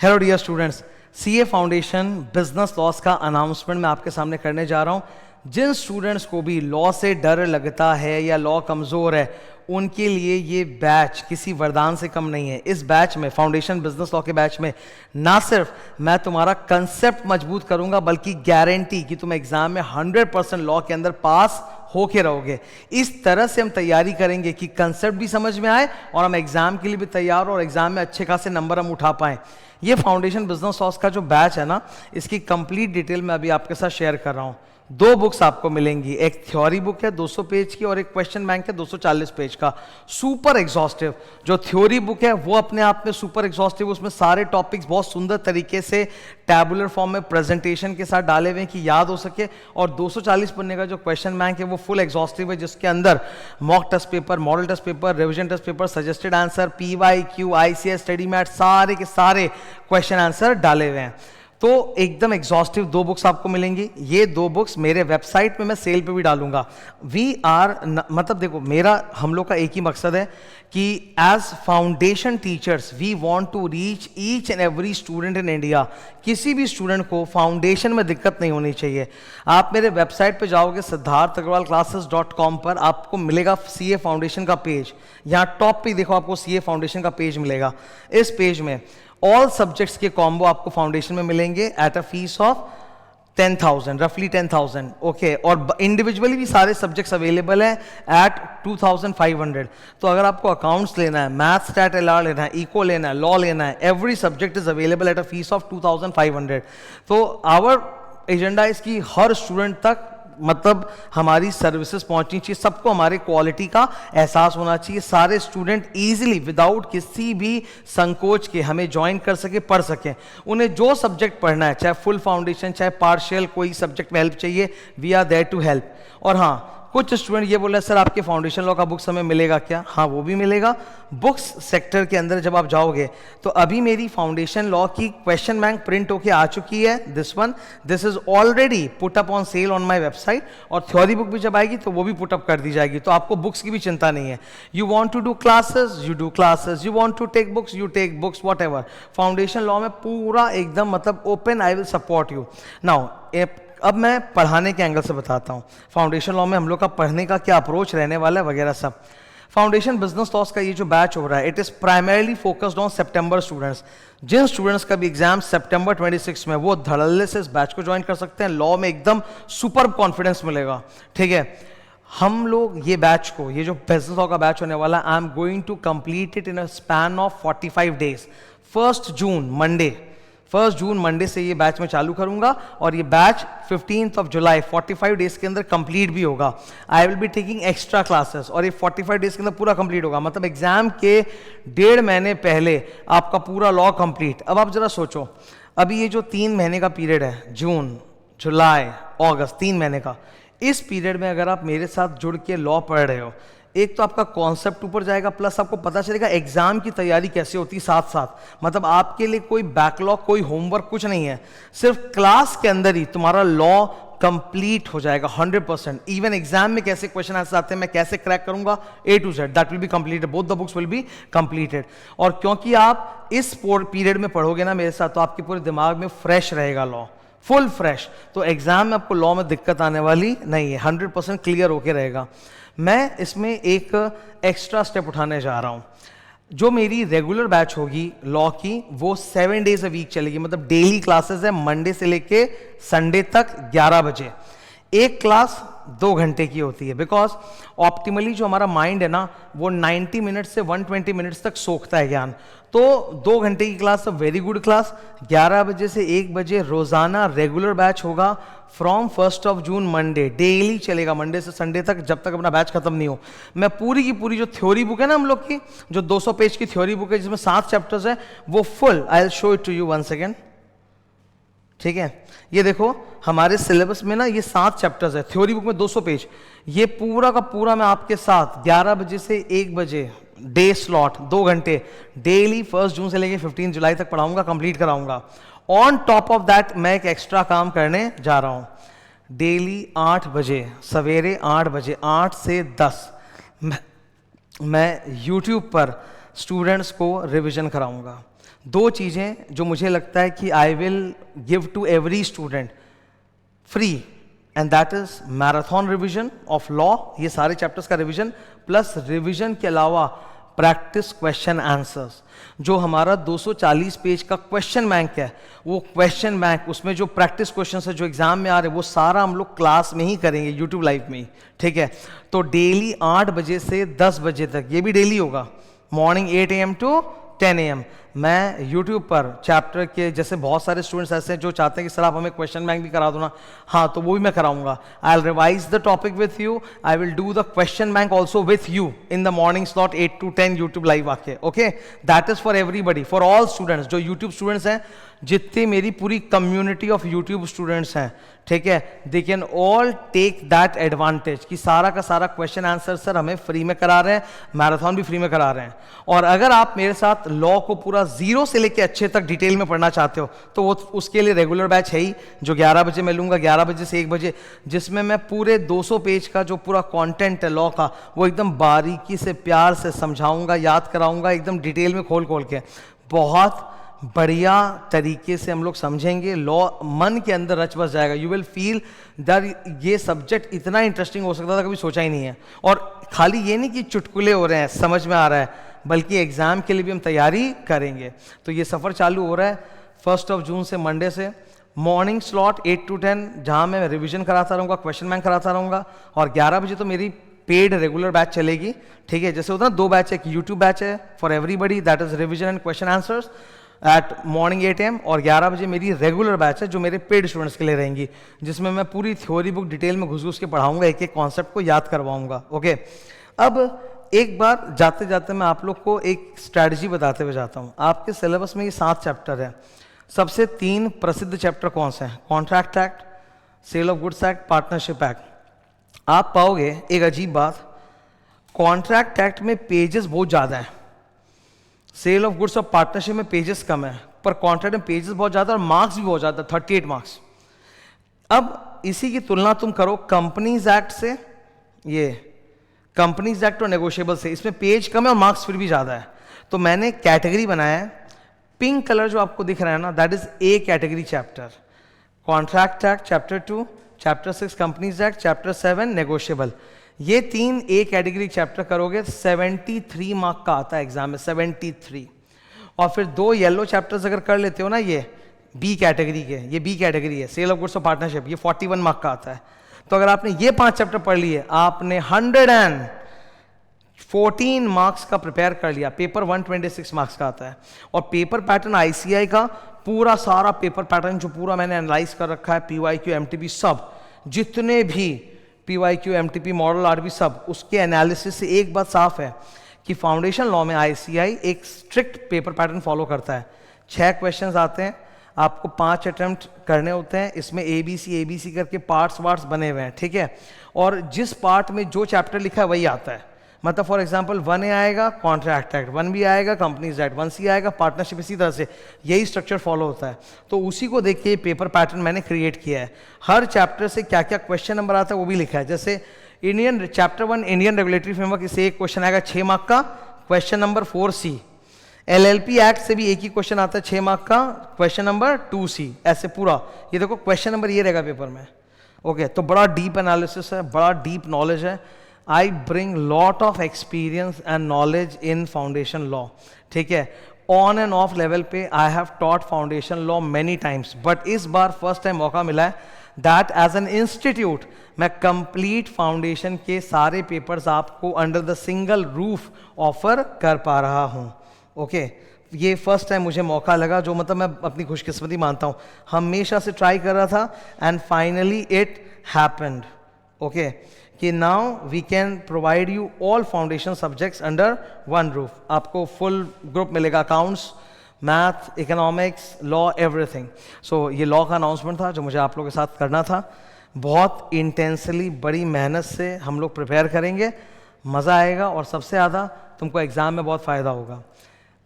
Hello dear students, CA foundation business laws का announcement मैं आपके सामने करने जा रहा हूं। जिन स्टूडेंट्स को भी लॉ से डर लगता है या लॉ कमज़ोर है, उनके लिए ये बैच किसी वरदान से कम नहीं है। इस बैच में, फाउंडेशन बिजनेस लॉ के बैच में, ना सिर्फ मैं तुम्हारा कंसेप्ट मजबूत करूंगा, बल्कि गारंटी कि तुम एग्जाम में 100% लॉ के अंदर पास होके रहोगे। इस तरह से हम तैयारी करेंगे कि कंसेप्ट भी समझ में आए और हम एग्जाम के लिए भी तैयार हो और एग्जाम में अच्छे खासे नंबर हम उठा पाएं। ये फाउंडेशन बिजनेस लॉस का जो बैच है ना, इसकी कंप्लीट डिटेल मैं अभी आपके साथ शेयर कर रहा हूं। 2 बुक्स आपको मिलेंगी, एक थ्योरी बुक है 200 पेज की और एक क्वेश्चन बैंक है 240 पेज का, सुपर एग्जॉस्टिव। जो थ्योरी बुक है वो अपने आप में सुपर एग्जॉस्टिव, उसमें सारे टॉपिक्स बहुत सुंदर तरीके से टैबुलर फॉर्म में प्रेजेंटेशन के साथ डाले हुए हैं कि याद हो सके। और 240 पन्ने का जो क्वेश्चन बैंक है वो फुल एग्जॉस्टिव है, जिसके अंदर mock test paper, model test paper, revision test paper, suggested answer, PYQ, ICS, study mat, सारे के सारे क्वेश्चन आंसर डाले हुए हैं। तो एकदम एग्जॉस्टिव 2 बुक्स आपको मिलेंगी। ये 2 बुक्स मेरे वेबसाइट पे मैं सेल पे भी डालूंगा। मतलब देखो, हम लोग का एक ही मकसद है कि as foundation teachers we want to reach each and every student in India. किसी भी स्टूडेंट को फाउंडेशन में दिक्कत नहीं होनी चाहिए। आप मेरे वेबसाइट पे जाओगे siddharthagarwalclasses.com पर, आपको मिलेगा सीए फाउंडेशन का पेज। यहाँ टॉप पे देखो, आपको सीए फाउंडेशन का पेज मिलेगा। इस पेज में ऑल सब्जेक्ट्स के कॉम्बो आपको फाउंडेशन में मिलेंगे एट अ फीस ऑफ 10,000, रफली 10,000, ओके। और इंडिविजुअली भी सारे सब्जेक्ट्स अवेलेबल हैं एट 2,500। तो अगर आपको अकाउंट्स लेना है, मैथ्स, स्टैट, LR लेना है, इको लेना है, लॉ लेना है, every subject is available at a fees of 2,500। तो आवर एजेंडा इज कि हर स्टूडेंट तक मतलब हमारी सर्विसेज पहुंचनी चाहिए, सबको हमारे क्वालिटी का एहसास होना चाहिए। सारे स्टूडेंट इजीली विदाउट किसी भी संकोच के हमें ज्वाइन कर सके, पढ़ सकें। उन्हें जो सब्जेक्ट पढ़ना है, चाहे फुल फाउंडेशन, चाहे पार्शियल, कोई सब्जेक्ट में हेल्प चाहिए, we are there to help. और हाँ, कुछ स्टूडेंट ये बोल रहे हैं सर आपके फाउंडेशन लॉ का बुक्स हमें मिलेगा क्या? हाँ, वो भी मिलेगा। बुक्स सेक्टर के अंदर जब आप जाओगे तो अभी मेरी फाउंडेशन लॉ की क्वेश्चन बैंक प्रिंट होके आ चुकी है। This is already put up on sale on my website. और थ्योरी बुक भी जब आएगी तो वो भी पुट अप कर दी जाएगी। तो आपको बुक्स की भी चिंता नहीं है। You want to do classes, you do classes, you want to take books, you take books, whatever. Foundation law में पूरा एकदम मतलब open, I will support you. Now अब मैं पढ़ाने के एंगल से बताता हूं फाउंडेशन लॉ में हम लोग का पढ़ने का क्या अप्रोच रहने वाला है वगैरह सब। फाउंडेशन बिजनेस लॉस का ये जो बैच हो रहा है, it is primarily focused on September students. जिन स्टूडेंट्स का भी एग्जाम सितंबर 26 में, वो धड़ल्ले से इस बैच को ज्वाइन कर सकते हैं। लॉ में एकदम सुपर कॉन्फिडेंस मिलेगा, ठीक है। हम लोग ये बैच को, ये जो बिजनेस लॉ का बैच होने वाला है, I am going to complete it in a span of 45 days. 1 June Monday से ये बैच में चालू करूंगा और ये बैच 15 जुलाई 45 डेज के अंदर कंप्लीट भी होगा। I will be taking extra classes और ये 45 डेज के अंदर पूरा कंप्लीट होगा। मतलब एग्जाम के 1.5 महीने पहले आपका पूरा लॉ कंप्लीट। अब आप जरा सोचो, अभी ये जो 3 महीने का पीरियड है, जून, जुलाई, अगस्त, 3 महीने का, इस पीरियड में अगर आप मेरे साथ जुड़ के लॉ पढ़ रहे हो, एक तो आपका कॉन्सेप्ट ऊपर जाएगा, प्लस आपको पता चलेगा एग्जाम की तैयारी कैसे होती है साथ साथ। मतलब आपके लिए कोई बैकलॉग, कोई होमवर्क कुछ नहीं है। सिर्फ क्लास के अंदर ही तुम्हारा लॉ कंप्लीट हो जाएगा 100%। इवन एग्जाम में कैसे क्वेश्चन आंसर आते हैं, मैं कैसे क्रैक करूंगा, A to Z, that will be completed. Both the books will be completed. और क्योंकि आप इस पीरियड में पढ़ोगे ना मेरे साथ, तो आपके पूरे दिमाग में फ्रेश रहेगा लॉ, फुल फ्रेश। तो एग्जाम में आपको लॉ में दिक्कत आने वाली नहीं है, 100% क्लियर होके रहेगा। मैं इसमें एक एक्स्ट्रा स्टेप उठाने जा रहा हूं। जो मेरी रेगुलर बैच होगी लॉ की, वो 7 डेज अ वीक चलेगी। मतलब डेली क्लासेस है, मंडे से लेके संडे तक 11 बजे। एक क्लास 2 घंटे की होती है, बिकॉज ऑप्टिमली जो हमारा माइंड है ना, वो 90 मिनट से 120 मिनट्स तक सोखता है ज्ञान। तो 2 घंटे की क्लास, वेरी गुड क्लास। 11 बजे से 1 बजे रोजाना रेगुलर बैच होगा फ्रॉम 1 जून मंडे। डेली चलेगा मंडे से संडे तक, जब तक अपना बैच खत्म नहीं हो। मैं पूरी की पूरी जो थ्योरी बुक है ना हम लोग की, जो 200 पेज की थ्योरी बुक है जिसमें 7 चैप्टर्स है, वो full, I will show it to you 1 second, ठीक है। ये देखो हमारे सिलेबस में ना ये 7 चैप्टर्स है, थ्योरी बुक में 200 पेज। ये पूरा का पूरा मैं आपके साथ 11 बजे से 1 बजे डे स्लॉट 2 घंटे डेली 1 जून से लेके 15 जुलाई तक पढ़ाऊंगा, कंप्लीट कराऊंगा। ऑन टॉप ऑफ दैट मैं एक एक्स्ट्रा काम करने जा रहा हूं। डेली 8 बजे, सवेरे 8 बजे, 8 से 10 मैं YouTube पर स्टूडेंट्स को रिवीजन कराऊंगा। दो चीज़ें जो मुझे लगता है कि I will give to every student free, and that is marathon revision of law, ये सारे चैप्टर्स का रिवीजन, प्लस रिवीजन के अलावा प्रैक्टिस क्वेश्चन आंसर्स। जो हमारा 240 पेज का क्वेश्चन बैंक है, वो क्वेश्चन बैंक, उसमें जो प्रैक्टिस क्वेश्चन है जो एग्जाम में आ रहे हैं, वो सारा हम लोग क्लास में ही करेंगे, यूट्यूब लाइव में ही, ठीक है। तो डेली 8 बजे से 10 बजे तक, ये भी डेली होगा, मॉर्निंग 8 AM टू 10 AM, मैं YouTube पर चैप्टर के, जैसे बहुत सारे स्टूडेंट्स ऐसे हैं जो चाहते हैं कि सर आप हमें क्वेश्चन बैंक भी करा दो ना, हाँ तो वो भी मैं कराऊंगा। I will revise the topic with you, I will do the question bank also with you in the morning slot 8 to 10 YouTube live आके, okay. That is for everybody, for all students, जो YouTube students हैं, जितनी मेरी पूरी community of YouTube students हैं, ठीक है, they can all take that advantage कि सारा का सारा क्वेश्चन आंसर सर हमें फ्री में करा रहे हैं, मैराथन भी फ्री में करा रहे हैं। और अगर आप मेरे साथ लॉ को पूरा जीरो से लेके अच्छे तक डिटेल में पढ़ना चाहते हो, तो वो उसके लिए रेगुलर बैच है ही, जो 11 बजे मैं लूंगा, 11 बजे से 1 बजे, जिसमें मैं पूरे 200 पेज का जो पूरा कंटेंट है लॉ का, वो एकदम बारीकी से प्यार से समझाऊंगा, याद कराऊंगा, एकदम डिटेल में खोल खोल के, बहुत बढ़िया तरीके से हम लोग समझेंगे। लॉ मन के अंदर रच बस जाएगा, यू विल फील दैट ये सब्जेक्ट इतना इंटरेस्टिंग हो सकता था, कभी सोचा ही नहीं है। और खाली ये नहीं कि चुटकुले हो रहे हैं, समझ में आ रहा है, बल्कि एग्जाम के लिए भी हम तैयारी करेंगे। तो ये सफ़र चालू हो रहा है 1 जून से, मंडे से, मॉर्निंग स्लॉट 8 to 10, जहाँ मैं रिविजन कराता रहूँगा, क्वेश्चन बैंक कराता रहूँगा, और 11 बजे तो मेरी पेड रेगुलर बैच चलेगी, ठीक है। जैसे होता है ना, 2 बैच है, एक यूट्यूब बैच है for everybody, that is revision and question answers eight morning 8 AM, और 11 बजे मेरी रेगुलर बैच है जो मेरे पेड स्टूडेंट्स के लिए रहेंगी, जिसमें मैं पूरी थ्योरी बुक डिटेल में घुस घुस के पढ़ाऊंगा, एक एक कॉन्सेप्ट को याद करवाऊंगा, ओके। अब एक बार जाते जाते मैं आप लोग को एक स्ट्रैटेजी बताते हुए जाता हूँ। आपके सिलेबस में ये 7 चैप्टर है, सबसे 3 प्रसिद्ध चैप्टर कौन से हैं? Contract act, sale of goods act, partnership act. आप पाओगे एक अजीब बात, कॉन्ट्रैक्ट एक्ट में पेजेस बहुत ज़्यादा हैं, सेल ऑफ गुड्स और पार्टनरशिप में पेजेस कम है, पर कॉन्ट्रैक्ट में पेजेस बहुत ज़्यादा और मार्क्स भी बहुत ज़्यादा, 38 मार्क्स। अब इसी की तुलना तुम करो कंपनीज एक्ट से, ये कंपनीज एक्ट और नेगोशिएबल से, इसमें पेज कम है और मार्क्स फिर भी ज़्यादा है। तो मैंने कैटेगरी बनाया है, पिंक कलर जो आपको दिख रहा है ना, that is A category chapter, contract act chapter 2, chapter 6 companies act, chapter 7 negotiable. ये 3 ए कैटेगरी चैप्टर करोगे, 73 मार्क का आता है एग्जाम में, 73। और फिर 2 येलो चैप्टर्स अगर कर लेते हो ना, ये बी कैटेगरी के, ये बी कैटेगरी है, सेल ऑफ गुड्स और पार्टनरशिप, ये 41 मार्क का आता है। तो अगर आपने ये 5 चैप्टर पढ़ लिए, आपने 114 मार्क्स का प्रिपेयर कर लिया। पेपर 126 मार्क्स का आता है, और पेपर पैटर्न आईसीआई का पूरा सारा पेपर पैटर्न जो पूरा मैंने एनालाइज कर रखा है, पीवाईक्यू एमटीपी सब, जितने भी पीवाईक्यू एमटीपी मॉडल आरबी सब, उसके एनालिसिस से एक बात साफ है कि फाउंडेशन लॉ में आईसीआई एक स्ट्रिक्ट पेपर पैटर्न फॉलो करता है। 6 क्वेश्चंस आते हैं, आपको 5 अटेम्प्ट करने होते हैं, इसमें एबीसी करके पार्ट्स बने हुए हैं, ठीक है। और जिस पार्ट में जो चैप्टर लिखा है वही आता है, मतलब फॉर एग्जांपल 1A आएगा कॉन्ट्रैक्ट एक्ट, 1B आएगा कंपनीज एक्ट, 1C आएगा पार्टनरशिप, इसी तरह से यही स्ट्रक्चर फॉलो होता है। तो उसी को देख के पेपर पैटर्न मैंने क्रिएट किया है। हर चैप्टर से क्या क्या क्वेश्चन नंबर आता है वो भी लिखा है। जैसे Indian chapter 1 Indian regulatory framework, इससे एक क्वेश्चन आएगा 6 मार्क का, question number 4C। LLP act से भी एक ही क्वेश्चन आता है 6 मार्क का, क्वेश्चन नंबर 2C। ऐसे पूरा ये देखो क्वेश्चन नंबर ये रहेगा पेपर में, ओके। तो बड़ा डीप एनालिसिस है, बड़ा डीप नॉलेज है। I bring lot of experience and knowledge in foundation law, ठीक है। ऑन एंड ऑफ लेवल पे I have taught foundation law many times, but इस बार फर्स्ट टाइम मौका मिला है दैट एज एन इंस्टीट्यूट मैं कंप्लीट फाउंडेशन के सारे पेपर्स आपको under the single roof offer कर पा रहा हूँ, ओके। ये फर्स्ट टाइम मुझे मौका लगा, जो मतलब मैं अपनी खुशकिस्मती मानता हूँ। हमेशा से ट्राई कर रहा था and finally it happened, okay, कि now we can provide you all foundation subjects under one roof. आपको फुल ग्रुप मिलेगा, accounts, math, economics, law, everything. So ये लॉ का अनाउंसमेंट था जो मुझे आप लोगों के साथ करना था। बहुत इंटेंसली बड़ी मेहनत से हम लोग प्रिपेयर करेंगे, मज़ा आएगा और सबसे ज़्यादा तुमको एग्ज़ाम में बहुत फ़ायदा होगा।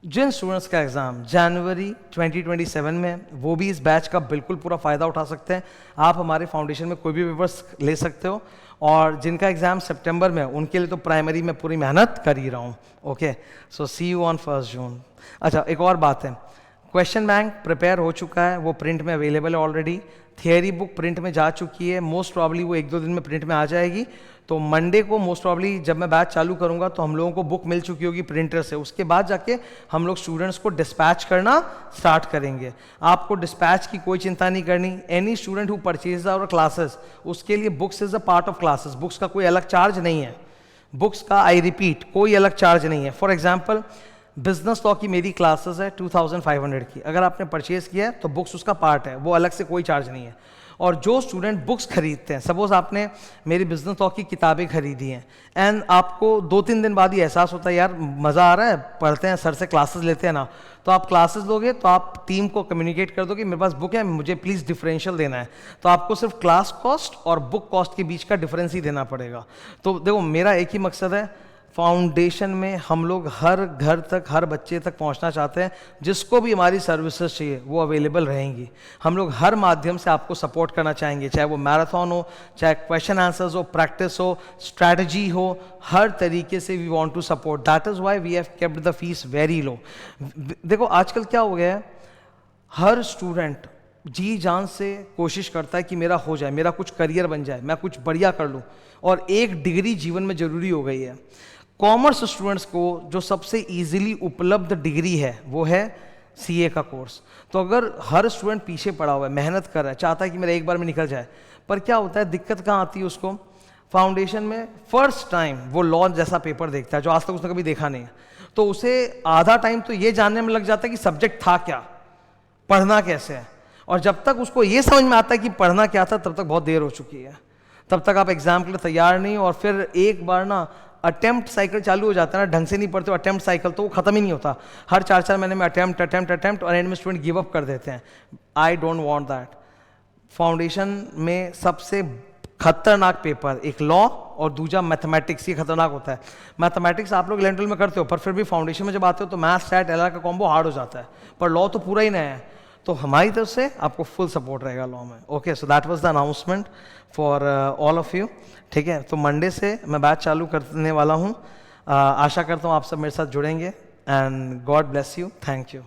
जिन स्टूडेंट्स का एग्ज़ाम जनवरी 2027 में, वो भी इस बैच का बिल्कुल पूरा फ़ायदा उठा सकते हैं। आप हमारे फाउंडेशन में कोई भी पेपर्स ले सकते हो, और जिनका एग्ज़ाम सितंबर में, उनके लिए तो प्राइमरी में पूरी मेहनत कर ही रहा हूँ, okay. So see you on 1 June. अच्छा, एक और बात है, क्वेश्चन बैंक प्रिपेयर हो चुका है, वो प्रिंट में अवेलेबल है ऑलरेडी। थियरी बुक प्रिंट में जा चुकी है, मोस्ट प्रॉब्ली वो 1-2 दिन में प्रिंट में आ जाएगी। तो मंडे को मोस्ट प्रॉब्ली जब मैं बैच चालू करूंगा तो हम लोगों को बुक मिल चुकी होगी प्रिंटर से। उसके बाद जाके हम लोग स्टूडेंट्स को डिस्पैच करना स्टार्ट करेंगे। आपको डिस्पैच की कोई चिंता नहीं करनी। Any student who purchase our classes, उसके लिए books is a part of classes. Books का कोई अलग चार्ज नहीं है। बुक्स का, आई रिपीट, कोई अलग चार्ज नहीं है। फॉर एग्जाम्पल, बिजनेस लॉ की मेरी क्लासेस है 2500 की, अगर आपने परचेज किया है तो बुक्स उसका पार्ट है, वो अलग से कोई चार्ज नहीं है। और जो स्टूडेंट बुक्स खरीदते हैं, सपोज आपने मेरी बिजनेस लॉ की किताबें खरीदी हैं एंड आपको 2-3 दिन बाद ही एहसास होता है यार मज़ा आ रहा है, पढ़ते हैं, सर से क्लासेस लेते हैं ना, तो आप क्लासेस लोगे तो आप टीम को कम्युनिकेट कर दो कि मेरे पास बुक है, मुझे प्लीज़ डिफरेंशियल देना है। तो आपको सिर्फ क्लास कॉस्ट और बुक कॉस्ट के बीच का डिफरेंस ही देना पड़ेगा। तो देखो, मेरा एक ही मकसद है, फाउंडेशन में हम लोग हर घर तक, हर बच्चे तक पहुंचना चाहते हैं। जिसको भी हमारी सर्विसेज चाहिए वो अवेलेबल रहेंगी। हम लोग हर माध्यम से आपको सपोर्ट करना चाहेंगे, चाहे वो मैराथन हो, चाहे क्वेश्चन आंसर्स हो, प्रैक्टिस हो, स्ट्रैटेजी हो, हर तरीके से we want to support. That is why we have kept the fees very low. देखो आजकल क्या हो गया है, हर स्टूडेंट जी जान से कोशिश करता है कि मेरा हो जाए, मेरा कुछ करियर बन जाए, मैं कुछ बढ़िया कर लूँ, और एक डिग्री जीवन में ज़रूरी हो गई है। कॉमर्स स्टूडेंट्स को जो सबसे इजीली उपलब्ध डिग्री है वो है सीए का कोर्स। तो अगर हर स्टूडेंट पीछे पड़ा हुआ है, मेहनत कर रहा है, चाहता है कि मेरा एक बार में निकल जाए, पर क्या होता है, दिक्कत कहाँ आती है उसको, फाउंडेशन में फर्स्ट टाइम वो लॉ जैसा पेपर देखता है जो आज तक उसने कभी देखा नहीं है। तो उसे आधा टाइम तो ये जानने में लग जाता है कि सब्जेक्ट था क्या, पढ़ना कैसे है, और जब तक उसको ये समझ में आता है कि पढ़ना क्या था तब तक बहुत देर हो चुकी है। तब तक आप एग्जाम के लिए तैयार नहीं हो, और फिर एक बार ना अटेम्प्ट साइकिल चालू हो जाता है ना, ढंग से नहीं पढ़ते हो अटेम्प्ट साइकिल, तो वो खत्म ही नहीं होता। हर 4-4 महीने में अटेम्प्ट और एंड में स्टूडेंट गिव अप कर देते हैं। I don't want that. Foundation में सबसे खतरनाक पेपर एक लॉ और दूसरा मैथमेटिक्स, ये खतरनाक होता है। मैथमेटिक्स आप लोग लेवल में करते हो, पर फिर भी फाउंडेशन में जब आते हो तो मैथ, स्टैट, एलआर का कॉम्बो हार्ड हो जाता है, पर लॉ तो पूरा ही नया है। तो हमारी तरफ से आपको फुल सपोर्ट रहेगा लॉ में। Okay, so that was the announcement for all of you. ठीक है, तो मंडे से मैं बैच चालू करने वाला हूँ। आशा करता हूँ आप सब मेरे साथ जुड़ेंगे, and God bless you. Thank you.